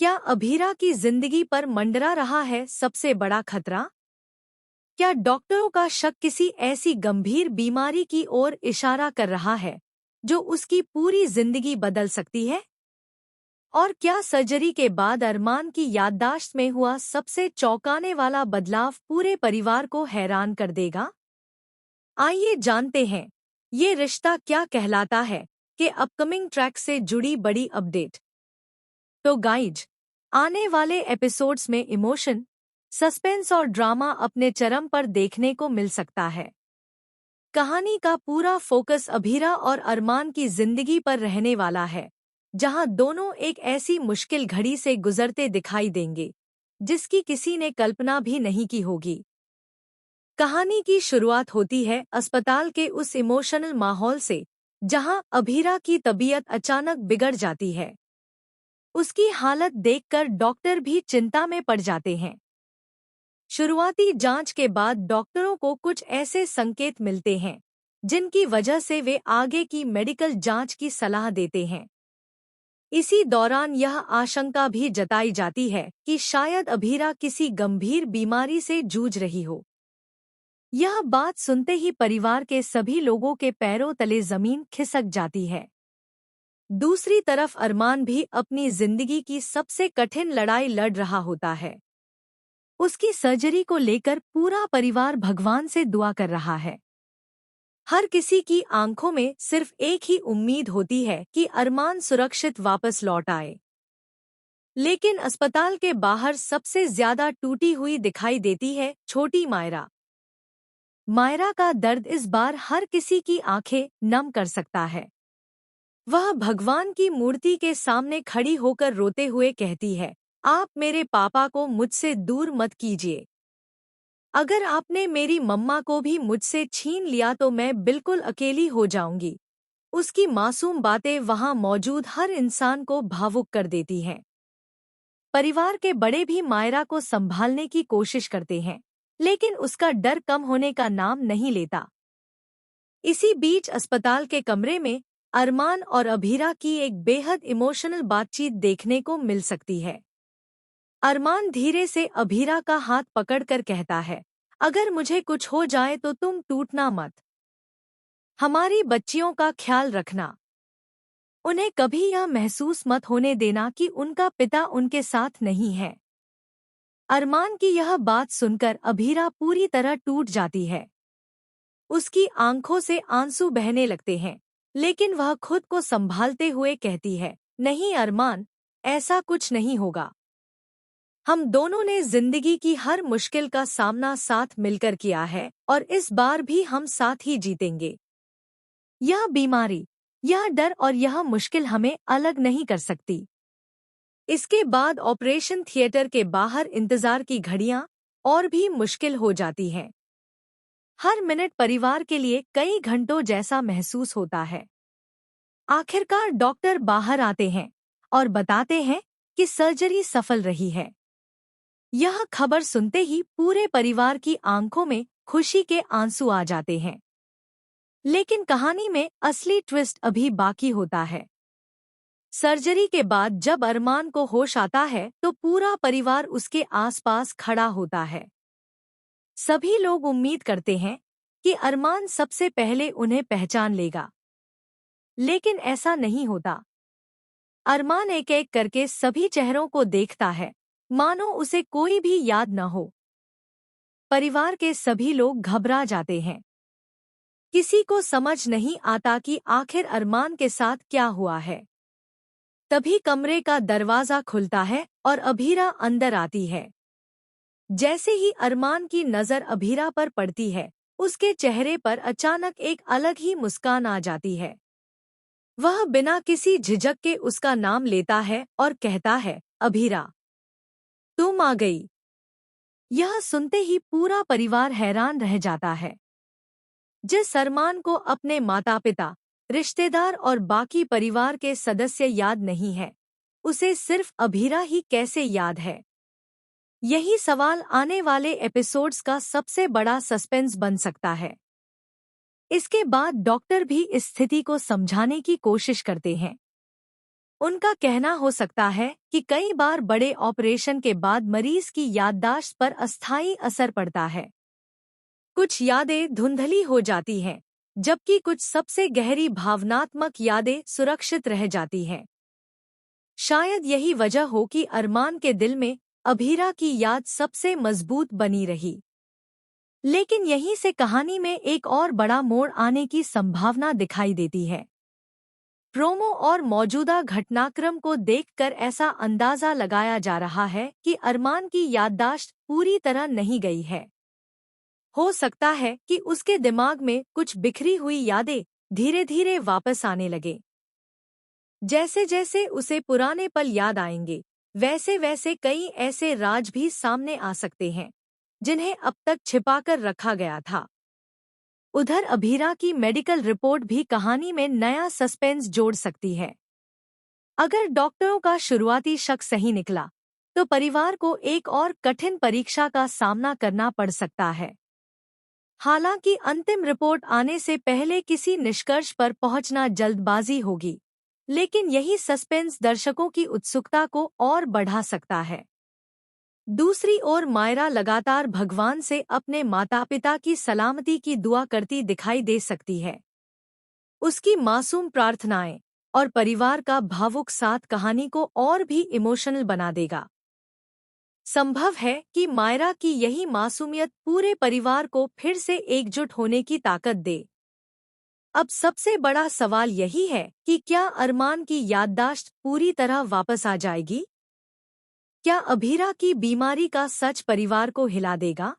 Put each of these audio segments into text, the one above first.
क्या अभीरा की जिंदगी पर मंडरा रहा है सबसे बड़ा खतरा? क्या डॉक्टरों का शक किसी ऐसी गंभीर बीमारी की ओर इशारा कर रहा है जो उसकी पूरी जिंदगी बदल सकती है? और क्या सर्जरी के बाद अरमान की याददाश्त में हुआ सबसे चौंकाने वाला बदलाव पूरे परिवार को हैरान कर देगा? आइए जानते हैं, ये रिश्ता क्या कहलाता है कि अपकमिंग ट्रैक से जुड़ी बड़ी अपडेट। तो गाइज, आने वाले एपिसोड्स में इमोशन, सस्पेंस और ड्रामा अपने चरम पर देखने को मिल सकता है। कहानी का पूरा फोकस अभीरा और अरमान की जिंदगी पर रहने वाला है, जहां दोनों एक ऐसी मुश्किल घड़ी से गुजरते दिखाई देंगे जिसकी किसी ने कल्पना भी नहीं की होगी। कहानी की शुरुआत होती है अस्पताल के उस इमोशनल माहौल से, जहां अभीरा की तबीयत अचानक बिगड़ जाती है। उसकी हालत देखकर डॉक्टर भी चिंता में पड़ जाते हैं। शुरुआती जांच के बाद डॉक्टरों को कुछ ऐसे संकेत मिलते हैं जिनकी वजह से वे आगे की मेडिकल जांच की सलाह देते हैं। इसी दौरान यह आशंका भी जताई जाती है कि शायद अभीरा किसी गंभीर बीमारी से जूझ रही हो। यह बात सुनते ही परिवार के सभी लोगों के पैरों तले जमीन खिसक जाती है। दूसरी तरफ अरमान भी अपनी जिंदगी की सबसे कठिन लड़ाई लड़ रहा होता है। उसकी सर्जरी को लेकर पूरा परिवार भगवान से दुआ कर रहा है। हर किसी की आंखों में सिर्फ एक ही उम्मीद होती है कि अरमान सुरक्षित वापस लौट आए। लेकिन अस्पताल के बाहर सबसे ज्यादा टूटी हुई दिखाई देती है छोटी मायरा। मायरा का दर्द इस बार हर किसी की आंखें नम कर सकता है। वह भगवान की मूर्ति के सामने खड़ी होकर रोते हुए कहती है, आप मेरे पापा को मुझसे दूर मत कीजिए। अगर आपने मेरी मम्मा को भी मुझसे छीन लिया तो मैं बिल्कुल अकेली हो जाऊंगी। उसकी मासूम बातें वहां मौजूद हर इंसान को भावुक कर देती हैं। परिवार के बड़े भी मायरा को संभालने की कोशिश करते हैं, लेकिन उसका डर कम होने का नाम नहीं लेता। इसी बीच अस्पताल के कमरे में अरमान और अभीरा की एक बेहद इमोशनल बातचीत देखने को मिल सकती है। अरमान धीरे से अभीरा का हाथ पकड़कर कहता है, अगर मुझे कुछ हो जाए तो तुम टूटना मत। हमारी बच्चियों का ख्याल रखना। उन्हें कभी यह महसूस मत होने देना कि उनका पिता उनके साथ नहीं है। अरमान की यह बात सुनकर अभीरा पूरी तरह टूट जाती है। उसकी आंखों से आंसू बहने लगते हैं, लेकिन वह खुद को संभालते हुए कहती है, नहीं अरमान, ऐसा कुछ नहीं होगा। हम दोनों ने जिंदगी की हर मुश्किल का सामना साथ मिलकर किया है और इस बार भी हम साथ ही जीतेंगे। यह बीमारी, यह डर और यह मुश्किल हमें अलग नहीं कर सकती। इसके बाद ऑपरेशन थिएटर के बाहर इंतजार की घड़ियां और भी मुश्किल हो जाती हैं। हर मिनट परिवार के लिए कई घंटों जैसा महसूस होता है। आखिरकार डॉक्टर बाहर आते हैं और बताते हैं कि सर्जरी सफल रही है। यह खबर सुनते ही पूरे परिवार की आंखों में खुशी के आंसू आ जाते हैं। लेकिन कहानी में असली ट्विस्ट अभी बाकी होता है। सर्जरी के बाद जब अरमान को होश आता है तो पूरा परिवार उसके आसपास खड़ा होता है। सभी लोग उम्मीद करते हैं कि अरमान सबसे पहले उन्हें पहचान लेगा, लेकिन ऐसा नहीं होता। अरमान एक एक करके सभी चेहरों को देखता है, मानो उसे कोई भी याद न हो। परिवार के सभी लोग घबरा जाते हैं। किसी को समझ नहीं आता कि आखिर अरमान के साथ क्या हुआ है। तभी कमरे का दरवाजा खुलता है और अभीरा अंदर आती है। जैसे ही अरमान की नजर अभीरा पर पड़ती है, उसके चेहरे पर अचानक एक अलग ही मुस्कान आ जाती है। वह बिना किसी झिझक के उसका नाम लेता है और कहता है, अभीरा, तुम आ गई। यह सुनते ही पूरा परिवार हैरान रह जाता है। जिस अरमान को अपने माता पिता, रिश्तेदार और बाकी परिवार के सदस्य याद नहीं है, उसे सिर्फ अभीरा ही कैसे याद है? यही सवाल आने वाले एपिसोड्स का सबसे बड़ा सस्पेंस बन सकता है। इसके बाद डॉक्टर भी इस स्थिति को समझाने की कोशिश करते हैं। उनका कहना हो सकता है कि कई बार बड़े ऑपरेशन के बाद मरीज की याददाश्त पर अस्थायी असर पड़ता है। कुछ यादें धुंधली हो जाती हैं, जबकि कुछ सबसे गहरी भावनात्मक यादें सुरक्षित रह जाती हैं। शायद यही वजह हो कि अरमान के दिल में अभीरा की याद सबसे मजबूत बनी रही। लेकिन यहीं से कहानी में एक और बड़ा मोड़ आने की संभावना दिखाई देती है। प्रोमो और मौजूदा घटनाक्रम को देखकर ऐसा अंदाजा लगाया जा रहा है कि अरमान की याददाश्त पूरी तरह नहीं गई है। हो सकता है कि उसके दिमाग में कुछ बिखरी हुई यादें धीरे धीरे वापस आने लगे। जैसे जैसे उसे पुराने पल याद आएंगे, वैसे वैसे कई ऐसे राज भी सामने आ सकते हैं जिन्हें अब तक छिपाकर रखा गया था। उधर अभीरा की मेडिकल रिपोर्ट भी कहानी में नया सस्पेंस जोड़ सकती है। अगर डॉक्टरों का शुरुआती शक सही निकला, तो परिवार को एक और कठिन परीक्षा का सामना करना पड़ सकता है। हालांकि अंतिम रिपोर्ट आने से पहले किसी निष्कर्ष पर पहुंचना जल्दबाजी होगी, लेकिन यही सस्पेंस दर्शकों की उत्सुकता को और बढ़ा सकता है। दूसरी ओर मायरा लगातार भगवान से अपने माता-पिता की सलामती की दुआ करती दिखाई दे सकती है। उसकी मासूम प्रार्थनाएं और परिवार का भावुक साथ कहानी को और भी इमोशनल बना देगा। संभव है कि मायरा की यही मासूमियत पूरे परिवार को फिर से एकजुट होने की ताकत दे। अब सबसे बड़ा सवाल यही है कि क्या अरमान की याददाश्त पूरी तरह वापस आ जाएगी? क्या अभीरा की बीमारी का सच परिवार को हिला देगा?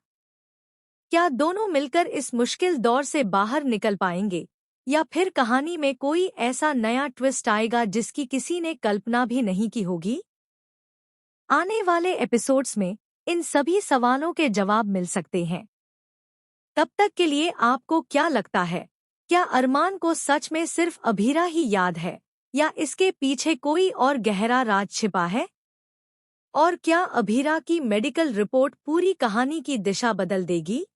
क्या दोनों मिलकर इस मुश्किल दौर से बाहर निकल पाएंगे, या फिर कहानी में कोई ऐसा नया ट्विस्ट आएगा जिसकी किसी ने कल्पना भी नहीं की होगी? आने वाले एपिसोड्स में इन सभी सवालों के जवाब मिल सकते हैं। तब तक के लिए आपको क्या लगता है? क्या अरमान को सच में सिर्फ अभीरा ही याद है, या इसके पीछे कोई और गहरा राज छिपा है? और क्या अभीरा की मेडिकल रिपोर्ट पूरी कहानी की दिशा बदल देगी?